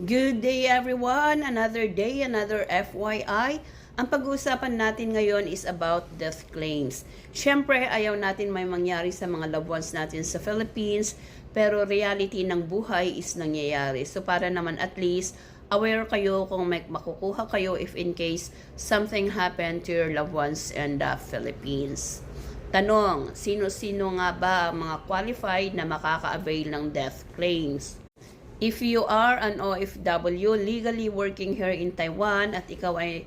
Good day everyone! Another day, another FYI. Ang pag-uusapan natin ngayon is about death claims. Siyempre, ayaw natin may mangyari sa mga loved ones natin sa Philippines, pero reality ng buhay is nangyayari. So para naman at least aware kayo kung may makukuha kayo if in case something happened to your loved ones in the Philippines. Tanong, sino-sino nga ba ang mga qualified na makaka-avail ng death claims? If you are an OFW legally working here in Taiwan at ikaw ay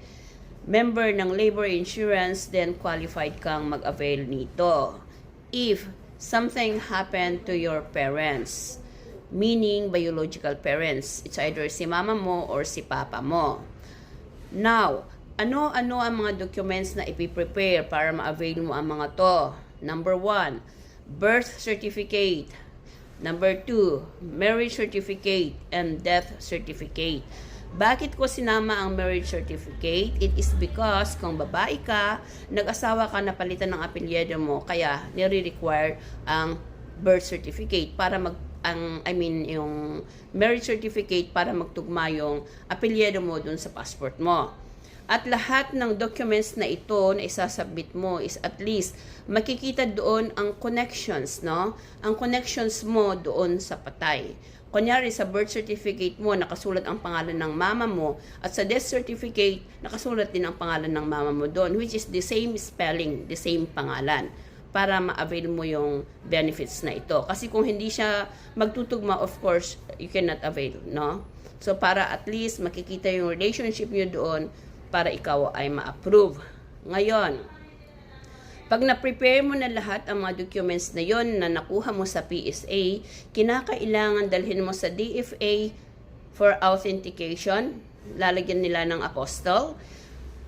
member ng labor insurance, then qualified kang mag-avail nito. If something happened to your parents, meaning biological parents, it's either si mama mo or si papa mo. Now, ano-ano ang mga documents na ipiprepare para ma-avail mo ang mga to? Number 1, birth certificate. Number 2, marriage certificate and death certificate. Bakit ko sinama ang marriage certificate? It is because kung babae ka, nag-asawa ka, napalitan ng apelyido mo, kaya nire-require ang birth certificate para yung marriage certificate para magtugma yung apelyido mo dun sa passport mo. At lahat ng documents na ito na isasubmit mo is at least makikita doon ang connections, no? Ang connections mo doon sa patay. Kunyari sa birth certificate mo, nakasulat ang pangalan ng mama mo, at sa death certificate, nakasulat din ang pangalan ng mama mo doon, which is the same spelling, the same pangalan, para ma-avail mo yung benefits na ito. Kasi kung hindi siya magtutugma, of course, you cannot avail, no? So para at least makikita yung relationship nyo doon, para ikaw ay ma-approve. Ngayon, pag na-prepare mo na lahat ang mga documents na yon na nakuha mo sa PSA, kinakailangan dalhin mo sa DFA for authentication. Lalagyan nila ng apostille.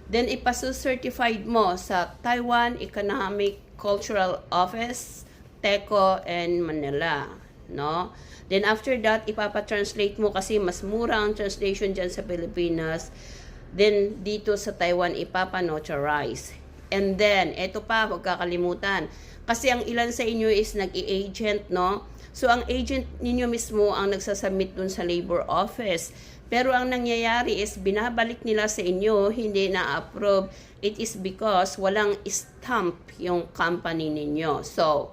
Then, ipasu-certified mo sa Taiwan Economic Cultural Office, TECO, and Manila. No? Then, after that, ipapatranslate mo kasi mas mura ang translation dyan sa Pilipinas. Then, dito sa Taiwan, ipapa-notarize. And then, eto pa, huwag kakalimutan. Kasi ang ilan sa inyo is nag-i-agent, no? So, ang agent ninyo mismo ang nagsasubmit dun sa labor office. Pero ang nangyayari is, binabalik nila sa inyo, hindi na-approve. It is because walang stamp yung company ninyo. So,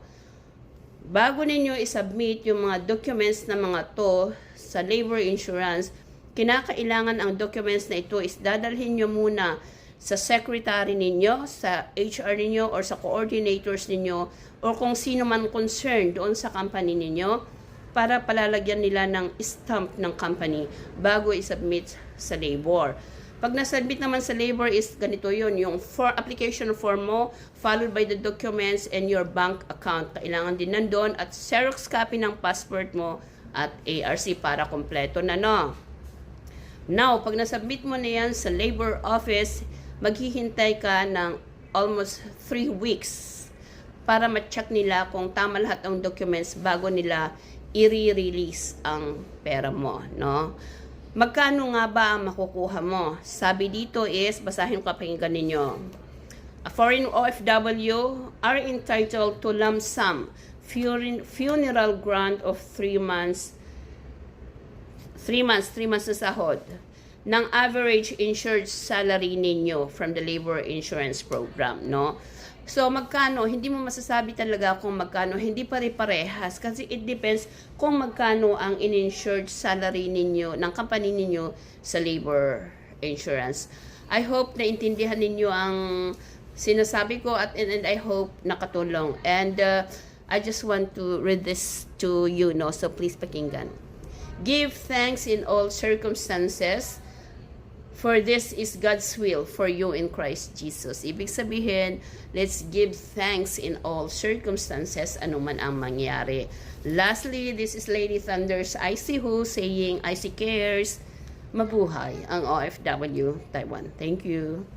bago ninyo isubmit yung mga documents na mga to sa labor insurance, kinakailangan ang documents na ito is dadalhin nyo muna sa secretary ninyo, sa HR ninyo, or sa coordinators ninyo, or kung sino man concerned doon sa company ninyo, para palalagyan nila ng stamp ng company bago isubmit sa labor. Pag nasubmit naman sa labor is ganito yun, yung application form mo, followed by the documents and your bank account. Kailangan din nandun at Xerox copy ng passport mo at ARC para kompleto na, no? Now, pag nasubmit mo na yan sa labor office, maghihintay ka ng almost 3 weeks para ma-check nila kung tama lahat ng documents bago nila i-release ang pera mo, no? Magkano nga ba ang makukuha mo? Sabi dito is, basahin ko, pakinggan ninyo. A foreign OFW are entitled to lump sum funeral grant of 3 months na sahod ng average insured salary ninyo from the labor insurance program, no? So, magkano? Hindi mo masasabi talaga kung magkano. Hindi pare-parehas kasi it depends kung magkano ang ininsured salary ninyo, ng company ninyo sa labor insurance. I hope na intindihan ninyo ang sinasabi ko and I hope nakatulong. And I just want to read this to you, no? So, please pakinggan. Give thanks in all circumstances, for this is God's will for you in Christ Jesus. Ibig sabihin, let's give thanks in all circumstances, anuman ang mangyari. Lastly, this is Lady Thunder's IC Who saying, IC cares, mabuhay ang OFW Taiwan. Thank you.